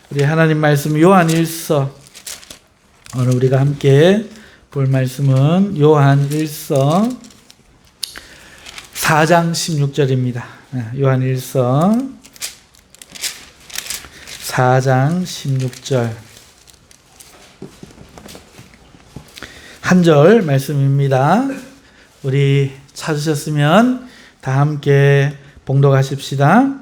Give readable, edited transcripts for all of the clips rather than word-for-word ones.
우리 하나님 말씀 요한 1서, 오늘 우리가 함께 볼 말씀은 요한 1서 4장 16절입니다. 요한 1서 4장 16절 한 절 말씀입니다. 우리 찾으셨으면 다 함께 봉독하십시다.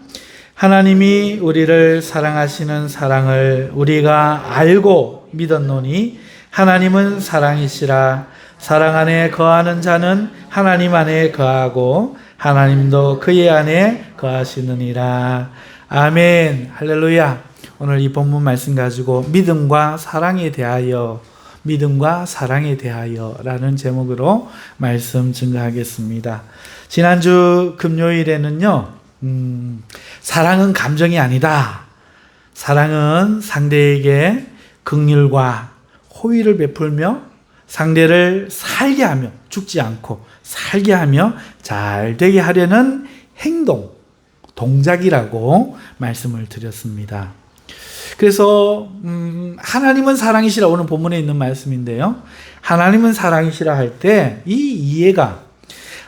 하나님이 우리를 사랑하시는 사랑을 우리가 알고 믿었노니 하나님은 사랑이시라. 사랑 안에 거하는 자는 하나님 안에 거하고 하나님도 그의 안에 거하시느니라. 아멘. 할렐루야. 오늘 이 본문 말씀 가지고 믿음과 사랑에 대하여 라는 제목으로 말씀 증거하겠습니다. 지난주 금요일에는요, 사랑은 감정이 아니다. 사랑은 상대에게 긍휼과 호의를 베풀며 상대를 살게 하며, 죽지 않고 살게 하며 잘 되게 하려는 행동, 동작이라고 말씀을 드렸습니다. 그래서 하나님은 사랑이시라, 오늘 본문에 있는 말씀인데요, 하나님은 사랑이시라 할 때 이 이해가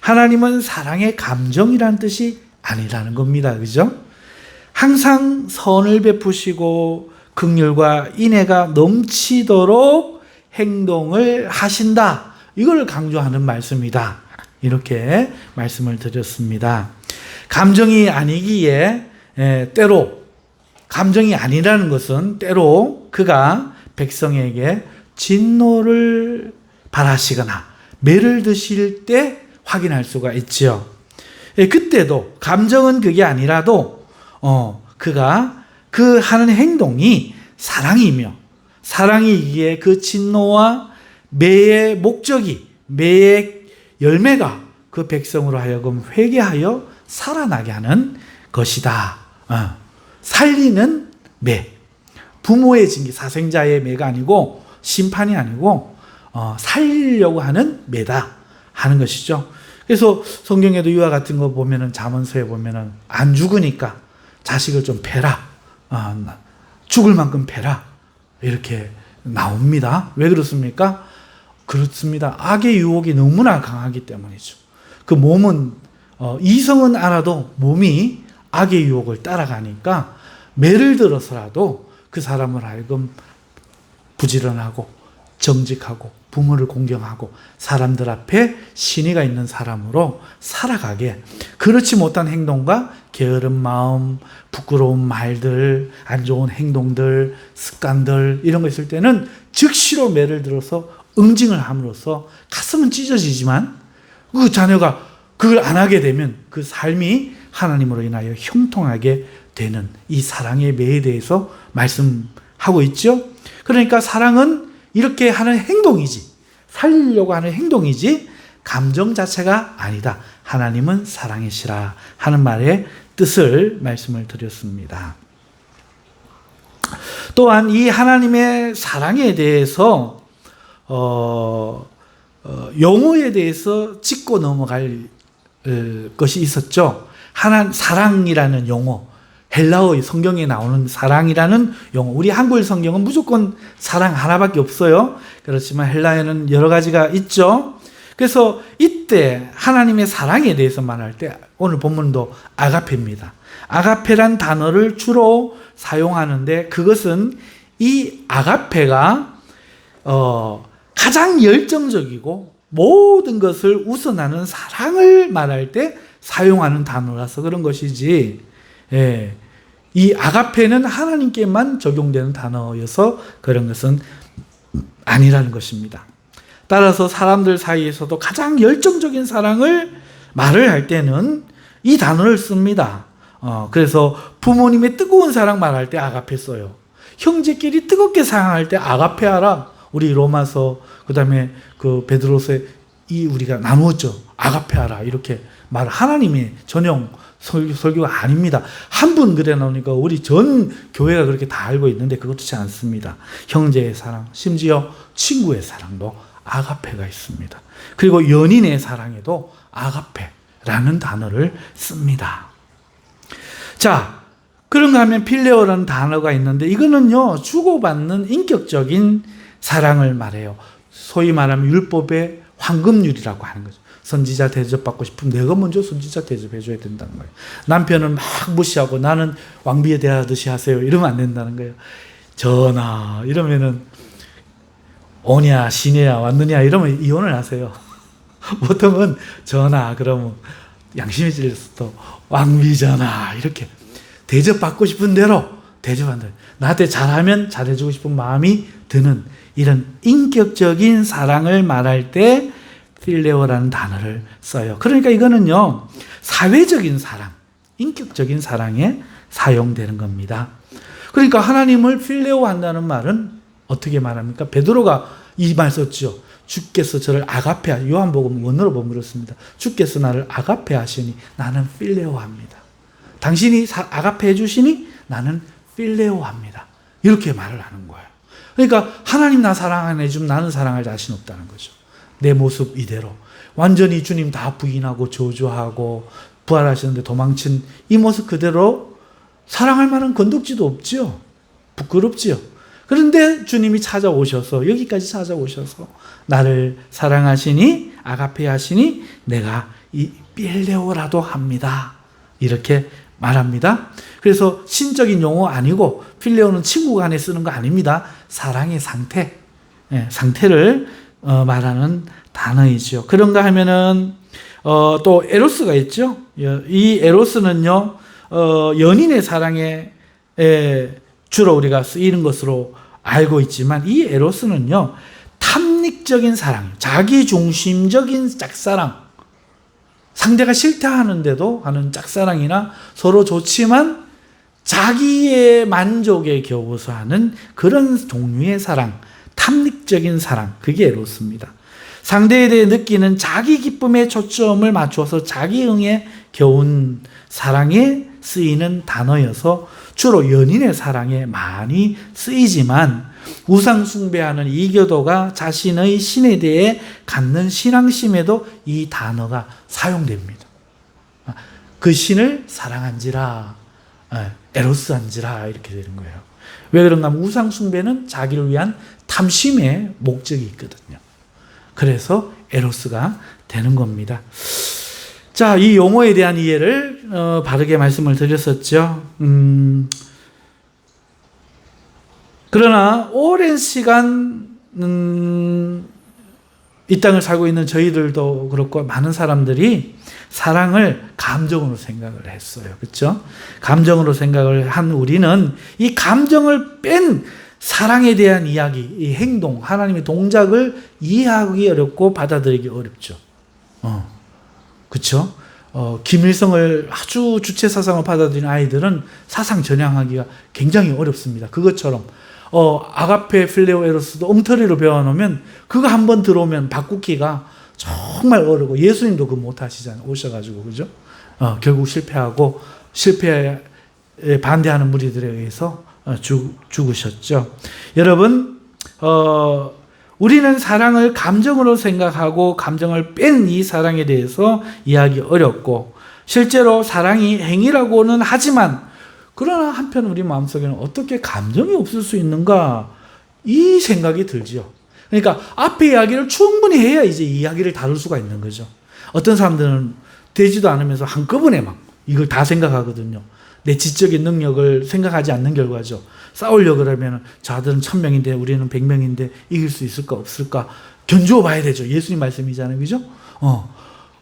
하나님은 사랑의 감정이란 뜻이 아니라는 겁니다. 그죠? 항상 선을 베푸시고 긍휼과 인애가 넘치도록 행동을 하신다, 이걸 강조하는 말씀이다, 이렇게 말씀을 드렸습니다. 감정이 아니기에 때로, 감정이 아니라는 것은 때로 그가 백성에게 진노를 바라시거나 매를 드실 때 확인할 수가 있지요. 그때도 감정은 그게 아니라도 그가 그 하는 행동이 사랑이며, 사랑이기에 그 진노와 매의 목적이, 매의 열매가 그 백성으로 하여금 회개하여 살아나게 하는 것이다. 살리는 매, 부모의 징계, 사생자의 매가 아니고, 심판이 아니고 살리려고 하는 매다 하는 것이죠. 그래서 성경에도 이와 같은 거 보면은, 잠언서에 보면은 안 죽으니까 자식을 좀 패라, 죽을 만큼 패라, 이렇게 나옵니다. 왜 그렇습니까? 그렇습니다. 악의 유혹이 너무나 강하기 때문이죠. 그 몸은 이성은 알아도 몸이 악의 유혹을 따라가니까 매를 들어서라도 그 사람을 하여금 부지런하고 정직하고 부모를 공경하고 사람들 앞에 신의가 있는 사람으로 살아가게, 그렇지 못한 행동과 게으른 마음, 부끄러운 말들, 안 좋은 행동들, 습관들, 이런 거 있을 때는 즉시로 매를 들어서 응징을 함으로써 가슴은 찢어지지만 그 자녀가 그걸 안 하게 되면 그 삶이 하나님으로 인하여 형통하게 되는 이 사랑의 매에 대해서 말씀하고 있죠. 그러니까 사랑은 이렇게 하는 행동이지, 살리려고 하는 행동이지 감정 자체가 아니다. 하나님은 사랑이시라 하는 말의 뜻을 말씀을 드렸습니다. 또한 이 하나님의 사랑에 대해서 용어에 대해서 짚고 넘어갈 것이 있었죠. 사랑이라는 용어, 헬라어 성경에 나오는 사랑이라는 용어, 우리 한글 성경은 무조건 사랑 하나밖에 없어요. 그렇지만 헬라어에는 여러 가지가 있죠. 그래서 이때 하나님의 사랑에 대해서 말할 때 오늘 본문도 아가페입니다. 아가페란 단어를 주로 사용하는데, 그것은 이 아가페가 가장 열정적이고 모든 것을 우선하는 사랑을 말할 때 사용하는 단어라서 그런 것이지, 이 아가페는 하나님께만 적용되는 단어여서 그런 것은 아니라는 것입니다. 따라서 사람들 사이에서도 가장 열정적인 사랑을 말을 할 때는 이 단어를 씁니다. 그래서 부모님의 뜨거운 사랑 말할 때 아가페 써요. 형제끼리 뜨겁게 사랑할 때 아가페하라. 우리 로마서, 그 다음에 그 베드로서에 우리가 나누었죠. 아가페하라, 이렇게 말, 하나님의 전용 설교가 아닙니다. 한 분 그래 나오니까 우리 전 교회가 그렇게 다 알고 있는데 그렇지 않습니다. 형제의 사랑, 심지어 친구의 사랑도 아가페가 있습니다. 그리고 연인의 사랑에도 아가페라는 단어를 씁니다. 자, 그런가 하면 필레오라는 단어가 있는데 이거는요, 주고받는 인격적인 사랑을 말해요. 소위 말하면 율법의 황금률이라고 하는 거죠. 선지자 대접받고 싶으면 내가 먼저 선지자 대접해줘야 된다는 거예요. 남편은 막 무시하고 나는 왕비에 대하듯이 하세요. 이러면 안 된다는 거예요. 전하, 이러면은 오냐, 시내야, 왔느냐, 이러면 이혼을 하세요. 보통은 전하, 그러면 양심이 찔려서 또 왕비 전하, 이렇게 대접받고 싶은 대로 대접한다. 나한테 잘하면 잘해주고 싶은 마음이 드는 이런 인격적인 사랑을 말할 때 필레오라는 단어를 써요. 그러니까 이거는요, 사회적인 사랑, 인격적인 사랑에 사용되는 겁니다. 그러니까 하나님을 필레오 한다는 말은 어떻게 말합니까? 베드로가 이 말 썼죠. 주께서 저를 아가페, 요한복음 원어로 보면 그렇습니다. 주께서 나를 아가페 하시니 나는 필레오 합니다. 당신이 아가페 해주시니 나는 필레오 합니다. 이렇게 말을 하는 거예요. 그러니까 하나님 나 사랑 안 해주면 나는 사랑할 자신 없다는 거죠. 내 모습 이대로 완전히 주님 다 부인하고 저주하고 부활하시는데 도망친 이 모습 그대로 사랑할 만한 건덕지도 없지요. 부끄럽지요. 그런데 주님이 찾아오셔서 여기까지 찾아오셔서 나를 사랑하시니 아가페 하시니 내가 이 필레오라도 합니다. 이렇게 말합니다. 그래서 신적인 용어 아니고 필레오는 친구 간에 쓰는 거 아닙니다. 사랑의 상태, 상태를 말하는 단어이죠. 그런가 하면은 또 에로스가 있죠. 이 에로스는요, 연인의 사랑에 주로 우리가 쓰이는 것으로 알고 있지만 이 에로스는요, 탐닉적인 사랑, 자기중심적인 짝사랑, 상대가 싫다 하는데도 하는 짝사랑이나 서로 좋지만 자기의 만족에 겨워서 하는 그런 종류의 사랑, 탐닉적인 사랑, 그게 에로스입니다. 상대에 대해 느끼는 자기 기쁨에 초점을 맞춰서 자기 응에 겨운 사랑에 쓰이는 단어여서 주로 연인의 사랑에 많이 쓰이지만 우상 숭배하는 이교도가 자신의 신에 대해 갖는 신앙심에도 이 단어가 사용됩니다. 그 신을 사랑한지라, 에로스한지라 이렇게 되는 거예요. 왜 그런가 하면 우상 숭배는 자기를 위한 탐심의 목적이 있거든요. 그래서 에로스가 되는 겁니다. 자, 이 용어에 대한 이해를 바르게 말씀을 드렸었죠. 그러나 오랜 시간 이 땅을 살고 있는 저희들도 그렇고 많은 사람들이 사랑을 감정으로 생각을 했어요. 그렇죠? 감정으로 생각을 한 우리는 이 감정을 뺀 사랑에 대한 이야기, 이 행동, 하나님의 동작을 이해하기 어렵고 받아들이기 어렵죠. 그렇죠? 김일성을 아주 주체 사상을 받아들인 아이들은 사상 전향하기가 굉장히 어렵습니다. 그것처럼 아가페 필레오 에로스도 엉터리로 배워놓으면 그거 한번 들어오면 바꾸기가 정말 어렵고 예수님도 그거 못하시잖아요. 오셔가지고 그죠? 결국 실패하고 실패에 반대하는 무리들에 의해서 죽으셨죠. 여러분, 우리는 사랑을 감정으로 생각하고 감정을 뺀 이 사랑에 대해서 이해하기 어렵고 실제로 사랑이 행위라고는 하지만 그러나 한편 우리 마음속에는 어떻게 감정이 없을 수 있는가 이 생각이 들지요. 그러니까 앞에 이야기를 충분히 해야 이제 이야기를 다룰 수가 있는 거죠. 어떤 사람들은 되지도 않으면서 한꺼번에 막 이걸 다 생각하거든요. 내 지적인 능력을 생각하지 않는 결과죠. 싸우려고 그러면 저들은 1000명인데 우리는 100명인데 이길 수 있을까 없을까 견주어 봐야 되죠. 예수님 말씀이잖아요. 그죠?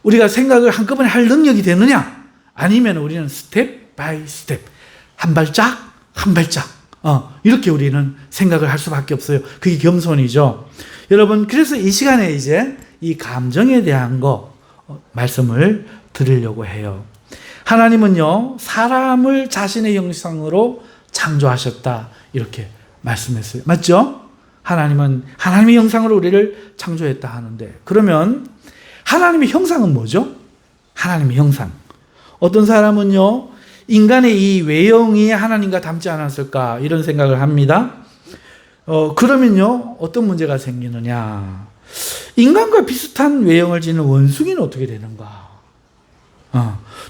우리가 생각을 한꺼번에 할 능력이 되느냐? 아니면 우리는 스텝 바이 스텝, 한 발짝 한 발짝 이렇게 우리는 생각을 할 수밖에 없어요. 그게 겸손이죠. 여러분, 그래서 이 시간에 이제 이 감정에 대한 거 말씀을 드리려고 해요. 하나님은요, 사람을 자신의 형상으로 창조하셨다 이렇게 말씀했어요. 맞죠? 하나님은 하나님의 형상으로 우리를 창조했다 하는데, 그러면 하나님의 형상은 뭐죠? 하나님의 형상. 어떤 사람은요, 인간의 이 외형이 하나님과 닮지 않았을까 이런 생각을 합니다. 그러면요, 어떤 문제가 생기느냐? 인간과 비슷한 외형을 지닌 원숭이는 어떻게 되는가?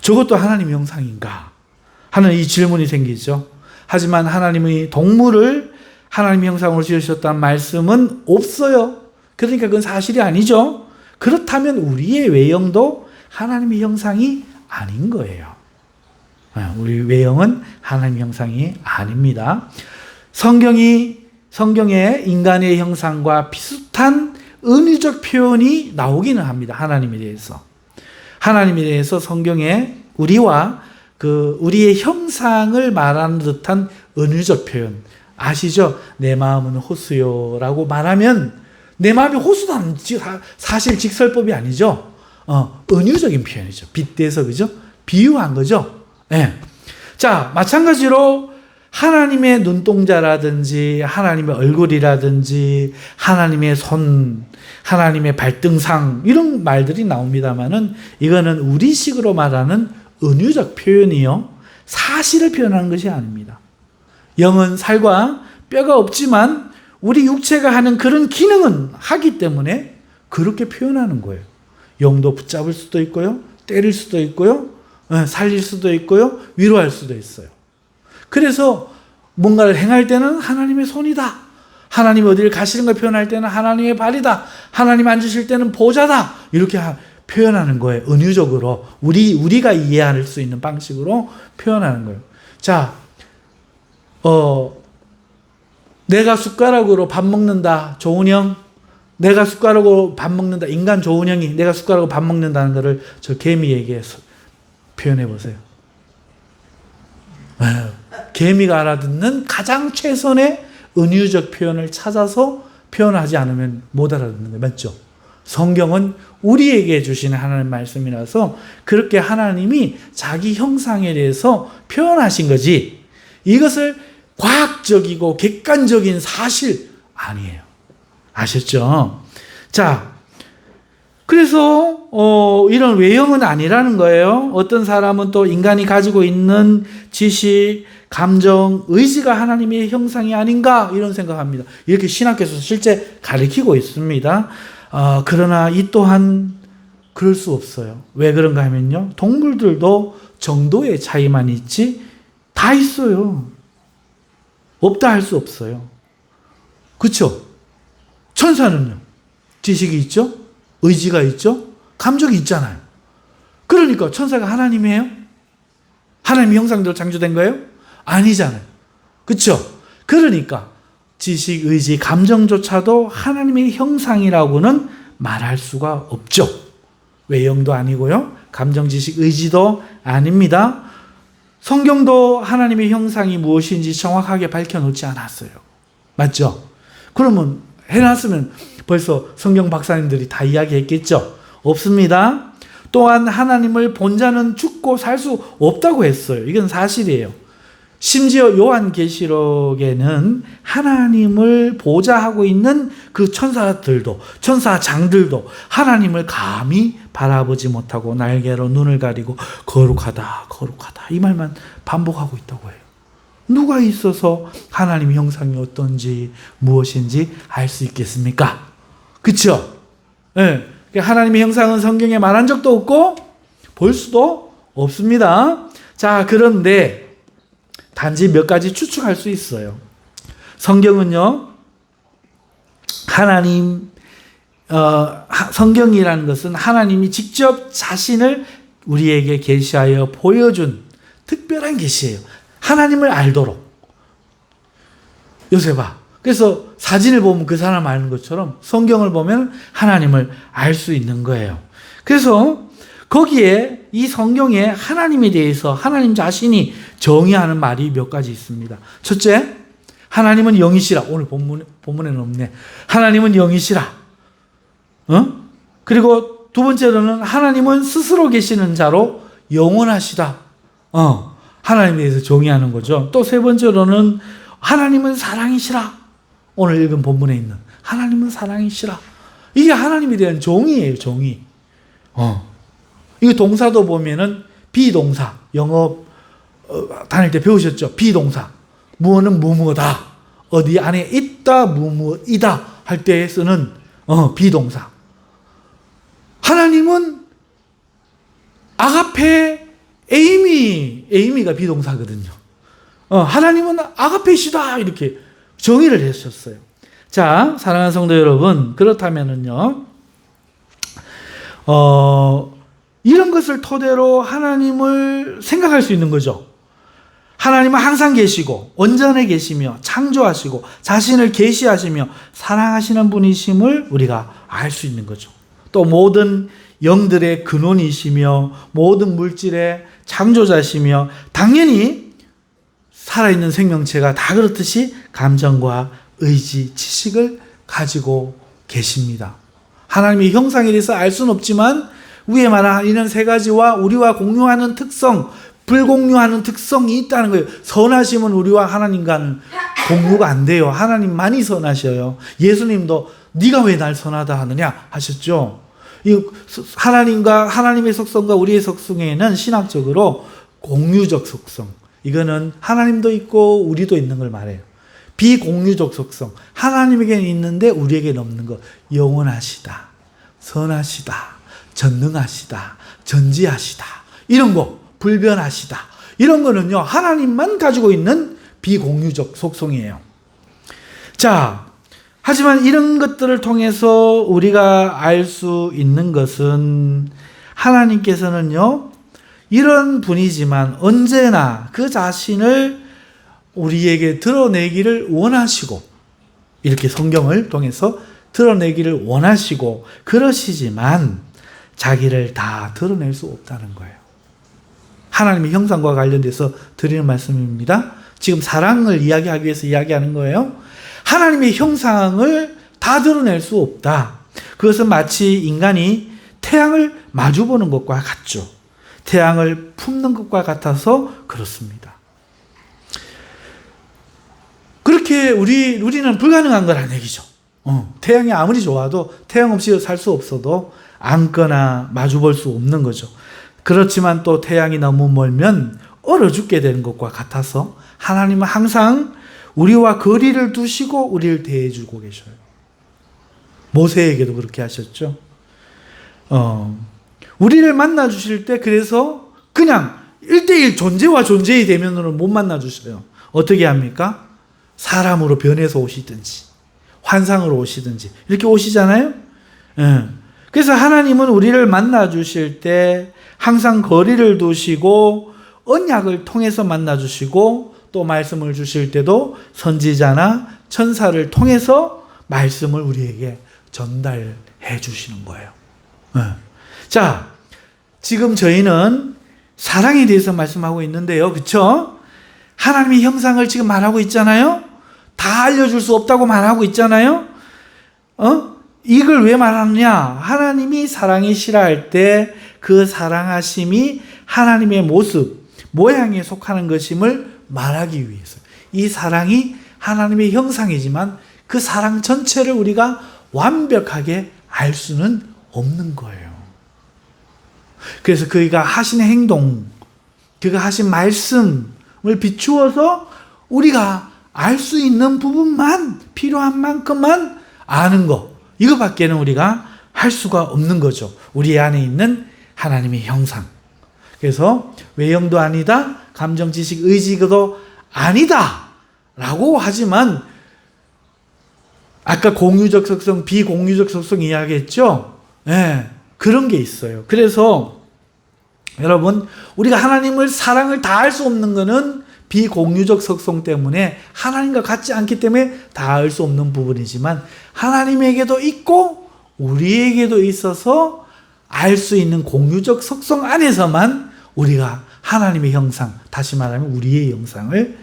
저것도 하나님의 형상인가? 하는 이 질문이 생기죠. 하지만 하나님이 동물을 하나님의 형상으로 지으셨다는 말씀은 없어요. 그러니까 그건 사실이 아니죠. 그렇다면 우리의 외형도 하나님의 형상이 아닌 거예요. 우리 외형은 하나님의 형상이 아닙니다. 성경에 인간의 형상과 비슷한 은유적 표현이 나오기는 합니다. 하나님에 대해서. 하나님에 대해서 성경에 우리의 형상을 말하는 듯한 은유적 표현. 아시죠? 내 마음은 호수요라고 말하면 내 마음이 호수다는 사실 직설법이 아니죠. 은유적인 표현이죠. 빗대서, 그죠? 비유한 거죠. 네. 자, 마찬가지로 하나님의 눈동자라든지 하나님의 얼굴이라든지 하나님의 손, 하나님의 발등상 이런 말들이 나옵니다만은 이거는 우리식으로 말하는 은유적 표현이요. 사실을 표현하는 것이 아닙니다. 영은 살과 뼈가 없지만 우리 육체가 하는 그런 기능은 하기 때문에 그렇게 표현하는 거예요. 영도 붙잡을 수도 있고요. 때릴 수도 있고요. 살릴 수도 있고요. 위로할 수도 있어요. 그래서 뭔가를 행할 때는 하나님의 손이다. 하나님이 어디를 가시는 걸 표현할 때는 하나님의 발이다. 하나님 앉으실 때는 보좌다. 이렇게 표현하는 거예요. 은유적으로. 우리가 이해할 수 있는 방식으로 표현하는 거예요. 자, 내가 숟가락으로 밥 먹는다. 조은영. 내가 숟가락으로 밥 먹는다. 인간 조은영이 내가 숟가락으로 밥 먹는다는 것을 저 개미에게 표현해 보세요. 개미가 알아듣는 가장 최선의 은유적 표현을 찾아서 표현하지 않으면 못 알아듣는 거예요. 맞죠? 성경은 우리에게 주시는 하나님 말씀이라서 그렇게 하나님이 자기 형상에 대해서 표현하신 거지 이것을 과학적이고 객관적인 사실 아니에요. 아셨죠? 자, 그래서 이런 외형은 아니라는 거예요. 어떤 사람은 또 인간이 가지고 있는 지식, 감정, 의지가 하나님의 형상이 아닌가 이런 생각합니다. 이렇게 신학교에서 실제 가르치고 있습니다. 그러나 이 또한 그럴 수 없어요. 왜 그런가 하면요. 동물들도 정도의 차이만 있지 다 있어요. 없다 할 수 없어요. 그렇죠? 천사는요. 지식이 있죠? 의지가 있죠? 감정이 있잖아요. 그러니까 천사가 하나님이에요? 하나님의 형상대로 창조된 거예요? 아니잖아요. 그렇죠? 그러니까 지식, 의지, 감정조차도 하나님의 형상이라고는 말할 수가 없죠. 외형도 아니고요. 감정, 지식, 의지도 아닙니다. 성경도 하나님의 형상이 무엇인지 정확하게 밝혀놓지 않았어요. 맞죠? 그러면 해놨으면 벌써 성경 박사님들이 다 이야기했겠죠? 없습니다. 또한 하나님을 본 자는 죽고 살 수 없다고 했어요. 이건 사실이에요. 심지어 요한계시록에는 하나님을 보좌하고 있는 그 천사장들도 하나님을 감히 바라보지 못하고 날개로 눈을 가리고 거룩하다, 거룩하다 이 말만 반복하고 있다고 해요. 누가 있어서 하나님의 형상이 어떤지 무엇인지 알 수 있겠습니까? 그렇죠? 네. 하나님의 형상은 성경에 말한 적도 없고 볼 수도 없습니다. 자, 그런데 단지 몇 가지 추측할 수 있어요. 성경은요, 성경이라는 것은 하나님이 직접 자신을 우리에게 계시하여 보여준 특별한 계시예요. 하나님을 알도록. 요새 봐. 그래서 사진을 보면 그 사람 아는 것처럼 성경을 보면 하나님을 알 수 있는 거예요. 그래서 거기에 이 성경에 하나님에 대해서 하나님 자신이 정의하는 말이 몇 가지 있습니다. 첫째, 하나님은 영이시라. 오늘 본문에는 없네. 하나님은 영이시라. 그리고 두 번째로는 하나님은 스스로 계시는 자로 영원하시다. 하나님에 대해서 정의하는 거죠. 또 세 번째로는 하나님은 사랑이시라. 오늘 읽은 본문에 있는 하나님은 사랑이시라. 이게 하나님에 대한 정의예요. 정의. 이거 동사도 보면은 비동사. 영어 다닐 때 배우셨죠? 비동사. 무엇은 무무하다. 어디 안에 있다, 무무이다 할 때 쓰는 비동사. 하나님은 아가페 에이미 에이미가 비동사거든요. 하나님은 아가페시다 이렇게 정의를 하셨어요. 자, 사랑하는 성도 여러분, 그렇다면은요, 이런 것을 토대로 하나님을 생각할 수 있는 거죠. 하나님은 항상 계시고 온전해 계시며 창조하시고 자신을 계시하시며 사랑하시는 분이심을 우리가 알 수 있는 거죠. 또 모든 영들의 근원이시며 모든 물질의 창조자시며 당연히 살아있는 생명체가 다 그렇듯이 감정과 의지, 지식을 가지고 계십니다. 하나님의 형상에 대해서 알 수는 없지만 위에 말한 이런 세 가지와 우리와 공유하는 특성, 불공유하는 특성이 있다는 거예요. 선하심은 우리와 하나님과는 공유가 안 돼요. 하나님만이 선하셔요. 예수님도 네가 왜 날 선하다 하느냐 하셨죠. 이 하나님과 하나님의 속성과 우리의 속성에는 신학적으로 공유적 속성, 이거는 하나님도 있고 우리도 있는 걸 말해요. 비공유적 속성, 하나님에게는 있는데 우리에게는 없는 것. 영원하시다, 선하시다, 전능하시다, 전지하시다, 이런 거, 불변하시다, 이런 거는요 하나님만 가지고 있는 비공유적 속성이에요. 자, 하지만 이런 것들을 통해서 우리가 알 수 있는 것은 하나님께서는요 이런 분이지만 언제나 그 자신을 우리에게 드러내기를 원하시고, 이렇게 성경을 통해서 드러내기를 원하시고 그러시지만 자기를 다 드러낼 수 없다는 거예요. 하나님의 형상과 관련돼서 드리는 말씀입니다. 지금 사랑을 이야기하기 위해서 이야기하는 거예요. 하나님의 형상을 다 드러낼 수 없다. 그것은 마치 인간이 태양을 마주보는 것과 같죠. 태양을 품는 것과 같아서 그렇습니다. 그렇게 우리는 불가능한 거란 얘기죠. 태양이 아무리 좋아도 태양 없이 살 수 없어도 앉거나 마주볼 수 없는 거죠. 그렇지만 또 태양이 너무 멀면 얼어 죽게 되는 것과 같아서 하나님은 항상 우리와 거리를 두시고 우리를 대해주고 계셔요. 모세에게도 그렇게 하셨죠. 우리를 만나 주실 때 그래서 그냥 1대1 존재와 존재의 대면으로 못 만나 주셔요. 어떻게 합니까? 사람으로 변해서 오시든지 환상으로 오시든지 이렇게 오시잖아요. 그래서 하나님은 우리를 만나 주실 때 항상 거리를 두시고 언약을 통해서 만나 주시고, 또 말씀을 주실 때도 선지자나 천사를 통해서 말씀을 우리에게 전달해 주시는 거예요. 자, 지금 저희는 사랑에 대해서 말씀하고 있는데요. 그렇죠? 하나님의 형상을 지금 말하고 있잖아요. 다 알려줄 수 없다고 말하고 있잖아요. 이걸 왜 말하느냐? 하나님이 사랑이시라 할 때 그 사랑하심이 하나님의 모습, 모양에 속하는 것임을 말하기 위해서. 이 사랑이 하나님의 형상이지만 그 사랑 전체를 우리가 완벽하게 알 수는 없는 거예요. 그래서 그가 하신 행동, 그가 하신 말씀을 비추어서 우리가 알 수 있는 부분만, 필요한 만큼만 아는 것, 이거밖에는 우리가 할 수가 없는 거죠. 우리 안에 있는 하나님의 형상. 그래서 외형도 아니다, 감정, 지식, 의지도 아니다 라고 하지만 아까 공유적 속성, 비공유적 속성 이야기했죠? 네, 그런 게 있어요. 그래서 여러분, 우리가 하나님을 사랑을 다 알 수 없는 거는 비공유적 속성 때문에, 하나님과 같지 않기 때문에 다 알 수 없는 부분이지만 하나님에게도 있고 우리에게도 있어서 알 수 있는 공유적 속성 안에서만 우리가 하나님의 형상, 다시 말하면 우리의 형상을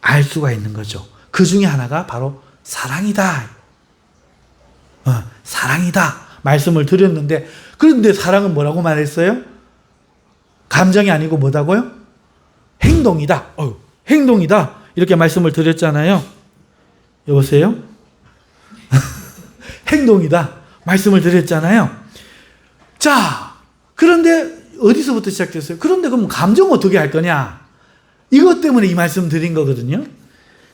알 수가 있는 거죠. 그 중에 하나가 바로 사랑이다. 사랑이다 말씀을 드렸는데, 그런데 사랑은 뭐라고 말했어요? 감정이 아니고 뭐다고요? 행동이다. 행동이다. 이렇게 말씀을 드렸잖아요. 여보세요? 행동이다. 말씀을 드렸잖아요. 자, 그런데 어디서부터 시작됐어요? 그런데 그럼 감정 어떻게 할 거냐? 이것 때문에 이 말씀 드린 거거든요.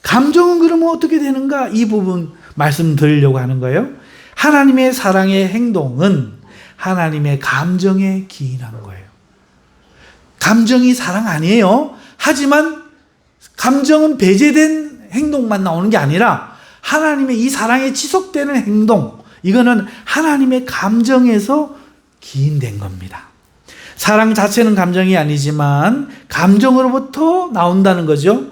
감정은 그러면 어떻게 되는가? 이 부분 말씀드리려고 하는 거예요. 하나님의 사랑의 행동은 하나님의 감정에 기인한 거예요. 감정이 사랑 아니에요. 하지만 감정은 배제된 행동만 나오는 게 아니라 하나님의 이 사랑에 지속되는 행동, 이거는 하나님의 감정에서 기인된 겁니다. 사랑 자체는 감정이 아니지만 감정으로부터 나온다는 거죠.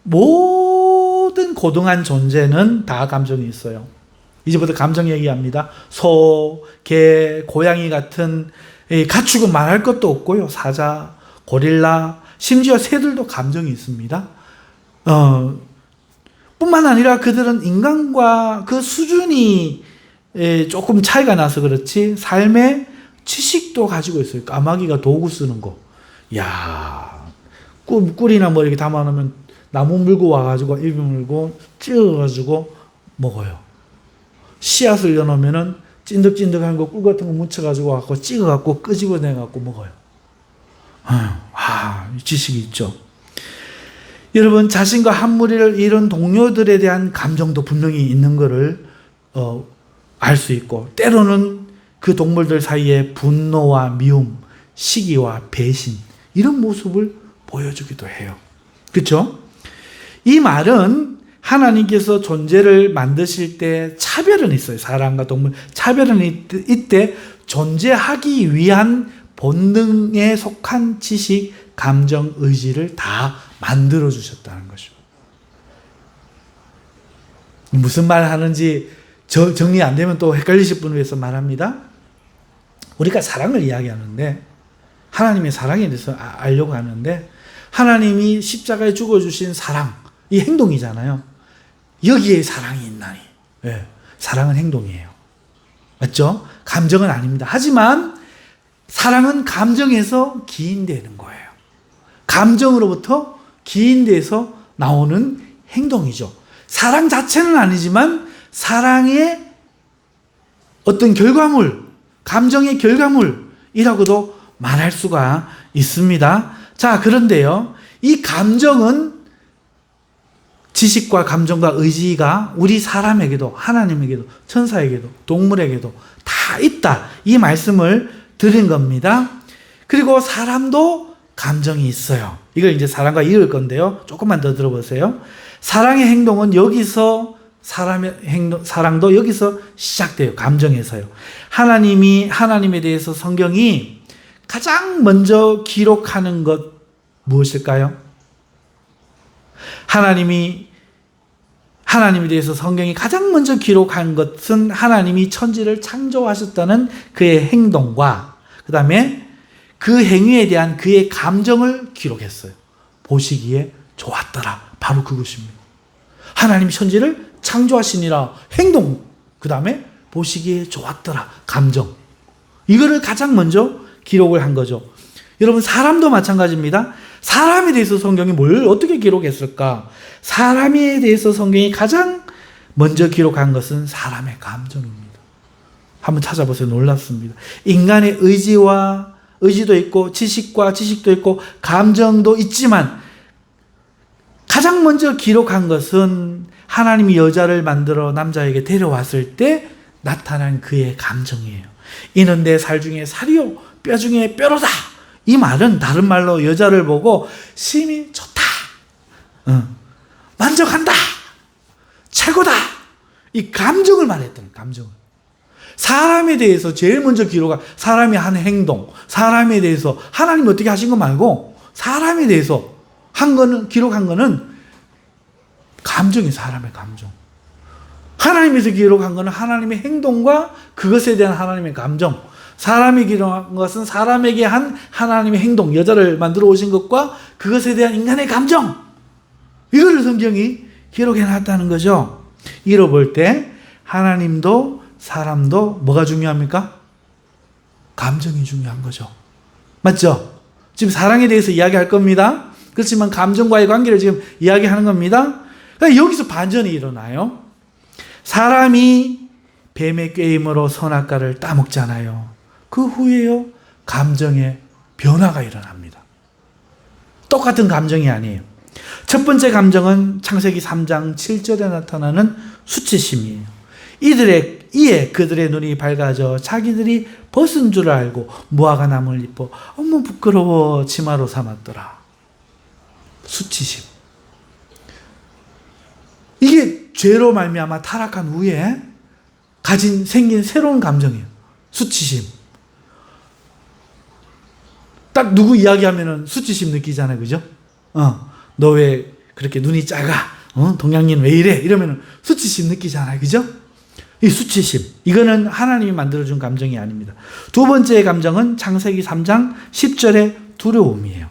모든 고등한 존재는 다 감정이 있어요. 이제부터 감정 얘기합니다. 소, 개, 고양이 같은 가축은 말할 것도 없고요. 사자, 고릴라, 심지어 새들도 감정이 있습니다. 뿐만 아니라 그들은 인간과 그 수준이 조금 차이가 나서 그렇지 삶의 지식도 가지고 있어요. 까마귀가 도구 쓰는 거. 야, 꿀이나 뭐 이렇게 담아놓으면 나무 물고 와가지고 입에 물고 찍어가지고 먹어요. 씨앗을 넣어놓으면은 찐득찐득한 거 꿀 같은 거 묻혀가지고 갖고 찍어갖고 끄집어내갖고 먹어요. 지식이 있죠. 여러분, 자신과 한 무리를 이룬 동료들에 대한 감정도 분명히 있는 것을 알 수 있고, 때로는 그 동물들 사이에 분노와 미움, 시기와 배신, 이런 모습을 보여주기도 해요. 그렇죠? 이 말은 하나님께서 존재를 만드실 때 차별은 있어요. 사람과 동물 차별은 이때 존재하기 위한 본능에 속한 지식, 감정, 의지를 다 만들어 주셨다는 것이죠. 무슨 말 하는지 정리 안 되면 또 헷갈리실 분을 위해서 말합니다. 우리가 사랑을 이야기하는데, 하나님의 사랑에 대해서 알려고 하는데, 하나님이 십자가에 죽어주신 사랑, 이 행동이잖아요. 여기에 사랑이 있나니. 네, 사랑은 행동이에요. 맞죠? 감정은 아닙니다. 하지만 사랑은 감정에서 기인되는 거예요. 감정으로부터 기인돼서 나오는 행동이죠. 사랑 자체는 아니지만 사랑의 어떤 결과물, 감정의 결과물이라고도 말할 수가 있습니다. 자, 그런데요, 이 감정은 지식과 감정과 의지가 우리 사람에게도, 하나님에게도, 천사에게도, 동물에게도 다 있다, 이 말씀을 드린 겁니다. 그리고 사람도 감정이 있어요. 이걸 이제 사랑과 이을 건데요, 조금만 더 들어보세요. 사랑의 행동은 여기서, 사랑도 여기서 시작돼요. 감정에서요. 하나님에 대해서 성경이 가장 먼저 기록하는 것 무엇일까요? 하나님에 대해서 성경이 가장 먼저 기록한 것은 하나님이 천지를 창조하셨다는 그의 행동과, 그 다음에 그 행위에 대한 그의 감정을 기록했어요. 보시기에 좋았더라. 바로 그것입니다. 하나님이 천지를 창조하시니라 행동, 그 다음에 보시기에 좋았더라 감정, 이거를 가장 먼저 기록을 한 거죠. 여러분, 사람도 마찬가지입니다. 사람에 대해서 성경이 뭘 어떻게 기록했을까? 사람에 대해서 성경이 가장 먼저 기록한 것은 사람의 감정입니다. 한번 찾아보세요. 놀랍습니다. 인간의 의지도 있고 지식과 지식도 있고 감정도 있지만 가장 먼저 기록한 것은 하나님이 여자를 만들어 남자에게 데려왔을 때 나타난 그의 감정이에요. 이는 내 살 중에 살이요 뼈 중에 뼈로다. 이 말은 다른 말로 여자를 보고 심히 좋다, 만족한다, 최고다, 이 감정을 말했던 감정을. 사람에 대해서 제일 먼저 기록한, 사람이 한 행동, 사람에 대해서 하나님이 어떻게 하신 거 말고 사람에 대해서 한 거는, 기록한 거는 감정이, 사람의 감정. 하나님에서 기록한 거는 하나님의 행동과 그것에 대한 하나님의 감정. 사람이 기록한 것은 사람에게 한 하나님의 행동, 여자를 만들어 오신 것과 그것에 대한 인간의 감정, 이거를 성경이 기록해 놨다는 거죠. 이로 볼 때 하나님도 사람도 뭐가 중요합니까? 감정이 중요한 거죠. 맞죠? 지금 사랑에 대해서 이야기할 겁니다. 그렇지만 감정과의 관계를 지금 이야기하는 겁니다. 그러니까 여기서 반전이 일어나요. 사람이 뱀의 꾀임으로 선악과를 따먹잖아요. 그 후에요, 감정의 변화가 일어납니다. 똑같은 감정이 아니에요. 첫 번째 감정은 창세기 3장 7절에 나타나는 수치심이에요. 이들의 이에 그들의 눈이 밝아져 자기들이 벗은 줄 알고 무화과 나무를 입어 어머 부끄러워 치마로 삼았더라. 수치심. 이게 죄로 말미암아 타락한 후에 생긴 새로운 감정이에요. 수치심. 딱 누구 이야기하면은 수치심 느끼잖아요. 그죠? 너 왜 그렇게 눈이 작아? 동양인 왜 이래? 이러면은 수치심 느끼잖아요. 그죠? 이 수치심. 이거는 하나님이 만들어준 감정이 아닙니다. 두 번째 감정은 창세기 3장 10절의 두려움이에요.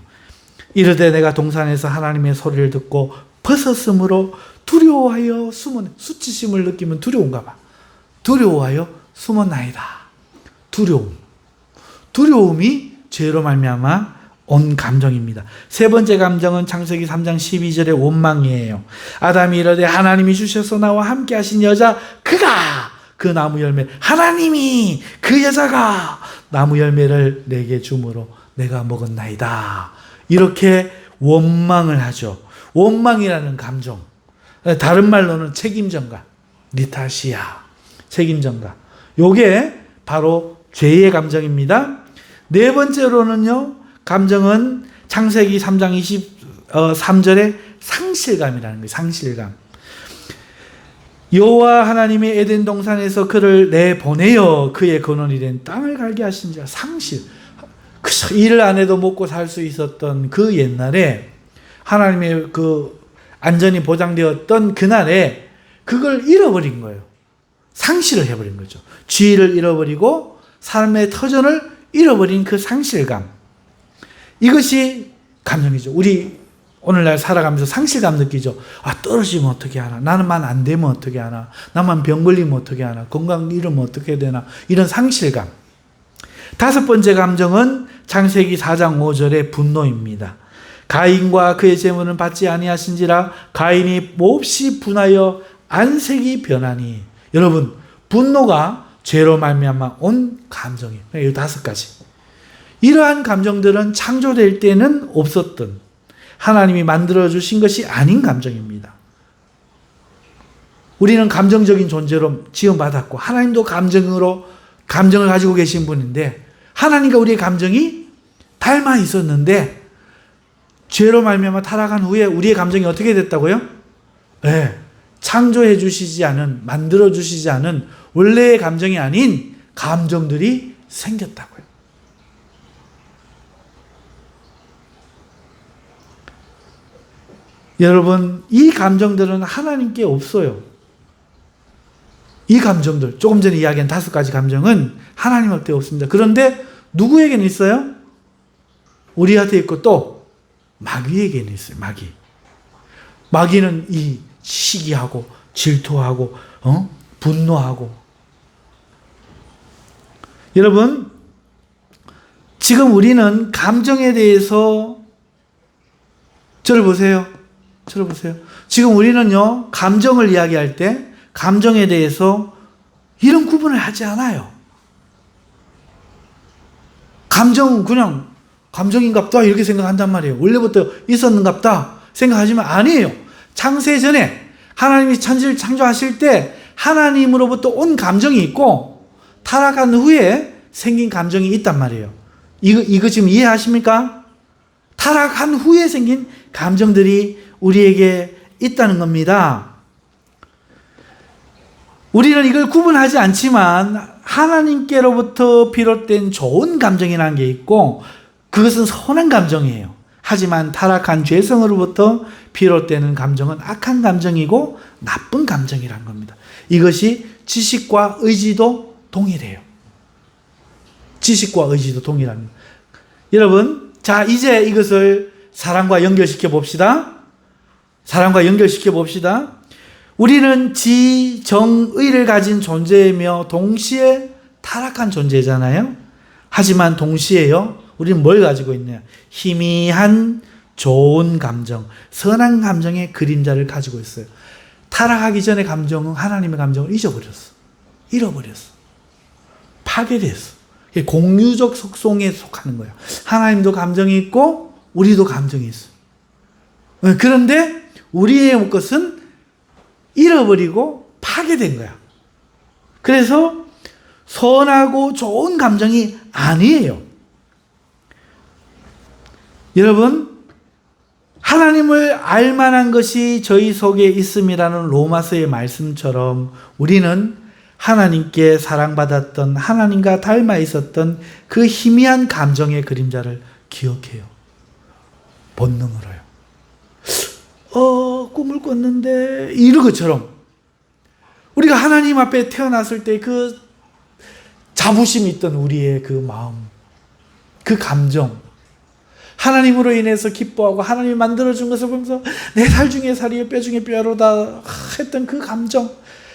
이르되 내가 동산에서 하나님의 소리를 듣고 벗었으므로 두려워하여 숨었네. 수치심을 느끼면 두려운가 봐. 두려워하여 숨었나이다. 두려움. 두려움이 죄로 말미암아 온 감정입니다. 세 번째 감정은 창세기 3장 12절의 원망이에요. 아담이 이르되 하나님이 주셔서 나와 함께 하신 여자 그가 그 나무 열매 하나님이 그 여자가 나무 열매를 내게 주므로 내가 먹었나이다. 이렇게 원망을 하죠. 원망이라는 감정. 다른 말로는 책임전가. 니타시아. 책임전가. 요게 바로 죄의 감정입니다. 네 번째로는요. 감정은 창세기 3장 23절의 상실감이라는 거예요. 상실감. 여호와 하나님이 에덴 동산에서 그를 내보내어 그의 근원이 된 땅을 갈게 하신 자. 상실. 일 안 해도 먹고 살 수 있었던 그 옛날에 하나님의 그 안전이 보장되었던 그날에 그걸 잃어버린 거예요. 상실을 해버린 거죠. 지위를 잃어버리고 삶의 터전을 잃어버린 그 상실감. 이것이 감정이죠. 우리 오늘날 살아가면서 상실감 느끼죠. 떨어지면 어떻게 하나? 나는만 안 되면 어떻게 하나? 나만 병 걸리면 어떻게 하나? 건강 잃으면 어떻게 되나? 이런 상실감. 다섯 번째 감정은 창세기 4장 5절의 분노입니다. 가인과 그의 재물은 받지 아니하신지라 가인이 몹시 분하여 안색이 변하니. 여러분, 분노가 죄로 말미암아 온 감정이에요. 이 다섯 가지. 이러한 감정들은 창조될 때는 없었던 하나님이 만들어주신 것이 아닌 감정입니다. 우리는 감정적인 존재로 지음받았고 하나님도 감정을 가지고 계신 분인데 하나님과 우리의 감정이 닮아 있었는데 죄로 말미암아 타락한 후에 우리의 감정이 어떻게 됐다고요? 네, 창조해 주시지 않은, 만들어 주시지 않은 원래의 감정이 아닌 감정들이 생겼다고요. 여러분, 이 감정들은 하나님께 없어요. 이 감정들, 조금 전에 이야기한 다섯 가지 감정은 하나님한테 없습니다. 그런데 누구에게는 있어요? 우리한테 있고 또 마귀에게는 있어요. 마귀는 이 시기하고 질투하고 분노하고. 여러분, 지금 우리는 감정에 대해서 저를 보세요. 지금 우리는요, 감정을 이야기할 때 감정에 대해서 이런 구분을 하지 않아요. 감정은 그냥 감정인갑다 이렇게 생각한단 말이에요. 원래부터 있었는갑다 생각하지만 아니에요. 창세전에 하나님이 천지를 창조하실 때 하나님으로부터 온 감정이 있고 타락한 후에 생긴 감정이 있단 말이에요. 이거 지금 이해하십니까? 타락한 후에 생긴 감정들이 우리에게 있다는 겁니다. 우리는 이걸 구분하지 않지만 하나님께로부터 비롯된 좋은 감정이라는 게 있고 그것은 선한 감정이에요. 하지만 타락한 죄성으로부터 비롯되는 감정은 악한 감정이고 나쁜 감정이라는 겁니다. 이것이 지식과 의지도 동일해요. 지식과 의지도 동일합니다. 여러분, 자, 이제 이것을 사랑과 연결시켜 봅시다. 우리는 지정의를 가진 존재이며 동시에 타락한 존재잖아요. 하지만 동시에요, 우리는 뭘 가지고 있냐? 희미한 좋은 감정, 선한 감정의 그림자를 가지고 있어요. 타락하기 전의 감정은 하나님의 감정을 잃어버렸어. 파괴됐어. 공유적 속성에 속하는 거예요. 하나님도 감정이 있고 우리도 감정이 있어. 그런데 우리의 것은 잃어버리고 파괴된 거야. 그래서 선하고 좋은 감정이 아니에요. 여러분, 하나님을 알만한 것이 저희 속에 있음이라는 로마서의 말씀처럼 우리는 하나님께 사랑받았던, 하나님과 닮아 있었던 그 희미한 감정의 그림자를 기억해요. 본능으로요. 꿈을 꿨는데 이런 것처럼 우리가 하나님 앞에 태어났을 때 그 자부심이 있던 우리의 그 마음, 그 감정, 하나님으로 인해서 기뻐하고 하나님이 만들어준 것을 보면서 내 살 중에 살이요 뼈 중에 뼈로다 했던 그 감정,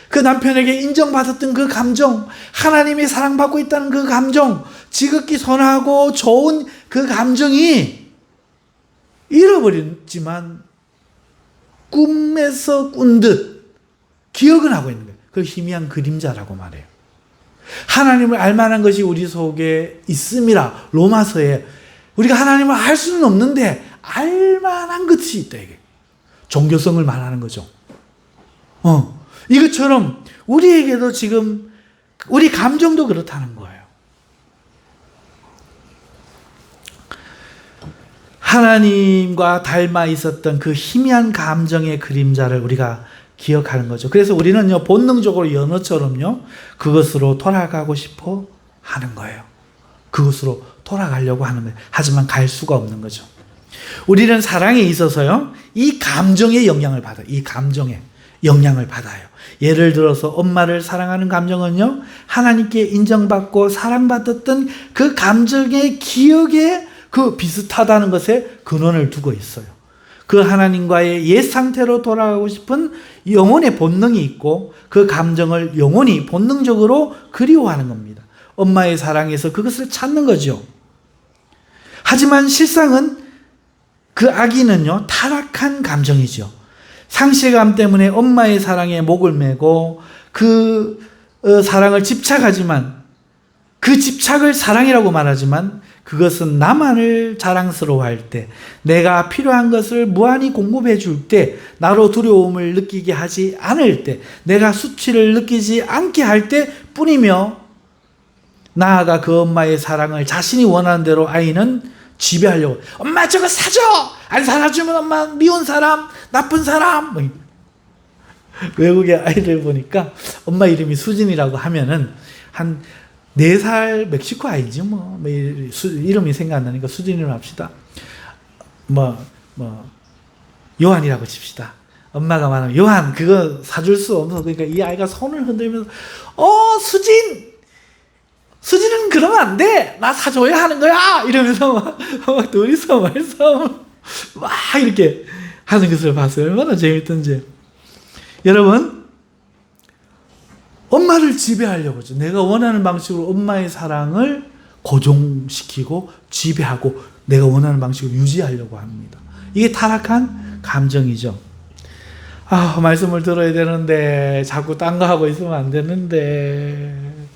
그 남편에게 인정받았던 그 감정, 하나님이 사랑받고 있다는 그 감정, 지극히 선하고 좋은 그 감정이 잃어버렸지만 꿈에서 꾼 듯 기억은 하고 있는 거예요. 그걸 희미한 그림자라고 말해요. 하나님을 알만한 것이 우리 속에 있음이라. 로마서에 우리가 하나님을 알 수는 없는데 알만한 것이 있다, 이게 종교성을 말하는 거죠. 이것처럼 우리에게도 지금 우리 감정도 그렇다는 거예요. 하나님과 닮아 있었던 그 희미한 감정의 그림자를 우리가 기억하는 거죠. 그래서 우리는요, 본능적으로 연어처럼요, 그것으로 돌아가고 싶어 하는 거예요. 그것으로 돌아가려고 하는 거예요. 하지만 갈 수가 없는 거죠. 우리는 사랑에 있어서요, 이 감정의 영향을 받아요. 이 감정의 영향을 받아요. 예를 들어서 엄마를 사랑하는 감정은요, 하나님께 인정받고 사랑받았던 그 감정의 기억에 그 비슷하다는 것에 근원을 두고 있어요. 그 하나님과의 옛 상태로 돌아가고 싶은 영혼의 본능이 있고 그 감정을 영혼이 본능적으로 그리워하는 겁니다. 엄마의 사랑에서 그것을 찾는 거죠. 하지만 실상은 그 아기는요, 타락한 감정이죠. 상실감 때문에 엄마의 사랑에 목을 매고 그 사랑을 집착하지만, 그 집착을 사랑이라고 말하지만 그것은 나만을 자랑스러워할 때, 내가 필요한 것을 무한히 공급해 줄 때, 나로 두려움을 느끼게 하지 않을 때, 내가 수치를 느끼지 않게 할 때 뿐이며, 나아가 그 엄마의 사랑을 자신이 원하는 대로 아이는 지배하려고, 엄마 저거 사줘! 안 사주면 엄마 미운 사람, 나쁜 사람. 외국의 아이를 보니까 엄마 이름이 수진이라고 하면은 한 4살 멕시코 아이지 뭐 이름이 생각 안 나니까 수진이로 합시다. 요한이라고 칩시다. 엄마가 말하면 요한 그거 사줄 수 없어. 그러니까 이 아이가 손을 흔들면서 수진은 그러면 안 돼. 나 사줘야 하는 거야. 이러면서 막 둘이서 말싸움을 막 이렇게 하는 것을 봤어요. 얼마나 재밌던지. 여러분, 엄마를 지배하려고 하죠. 내가 원하는 방식으로 엄마의 사랑을 고정시키고 지배하고 내가 원하는 방식으로 유지하려고 합니다. 이게 타락한 감정이죠. 말씀을 들어야 되는데 자꾸 딴 거 하고 있으면 안 되는데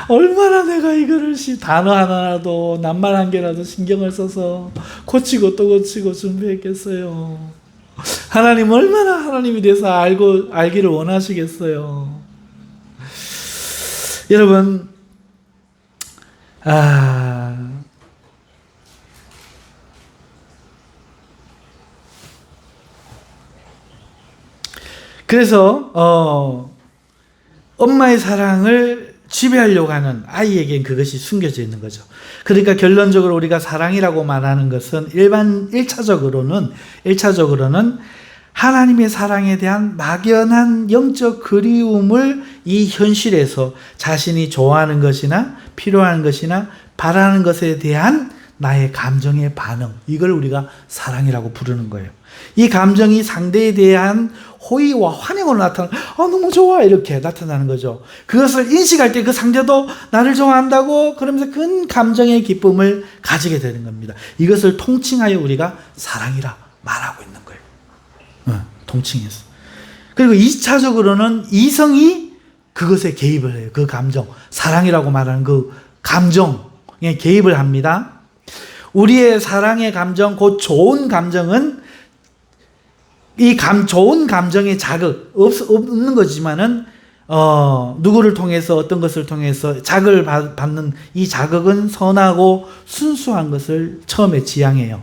얼마나 내가 이거를 단어 하나라도 낱말 한 개라도 신경을 써서 고치고 또 고치고 준비했겠어요. 하나님 얼마나 하나님에 대해서 알기를 원하시겠어요. 여러분, 그래서 엄마의 사랑을 지배하려고 하는 아이에겐 그것이 숨겨져 있는 거죠. 그러니까 결론적으로 우리가 사랑이라고 말하는 것은 1차적으로는 하나님의 사랑에 대한 막연한 영적 그리움을 이 현실에서 자신이 좋아하는 것이나 필요한 것이나 바라는 것에 대한 나의 감정의 반응, 이걸 우리가 사랑이라고 부르는 거예요. 이 감정이 상대에 대한 호의와 환영으로 나타나는, 너무 좋아, 이렇게 나타나는 거죠. 그것을 인식할 때 그 상대도 나를 좋아한다고 그러면서 큰 감정의 기쁨을 가지게 되는 겁니다. 이것을 통칭하여 우리가 사랑이라 말하고 있는 거예요. 통칭해서. 그리고 2차적으로는 이성이 그것에 개입을 해요. 그 감정, 사랑이라고 말하는 그 감정에 개입을 합니다. 우리의 사랑의 감정, 곧 좋은 감정은 이 좋은 감정의 자극 없는 거지만은 누구를 통해서 어떤 것을 통해서 자극을 받는 이 자극은 선하고 순수한 것을 처음에 지향해요.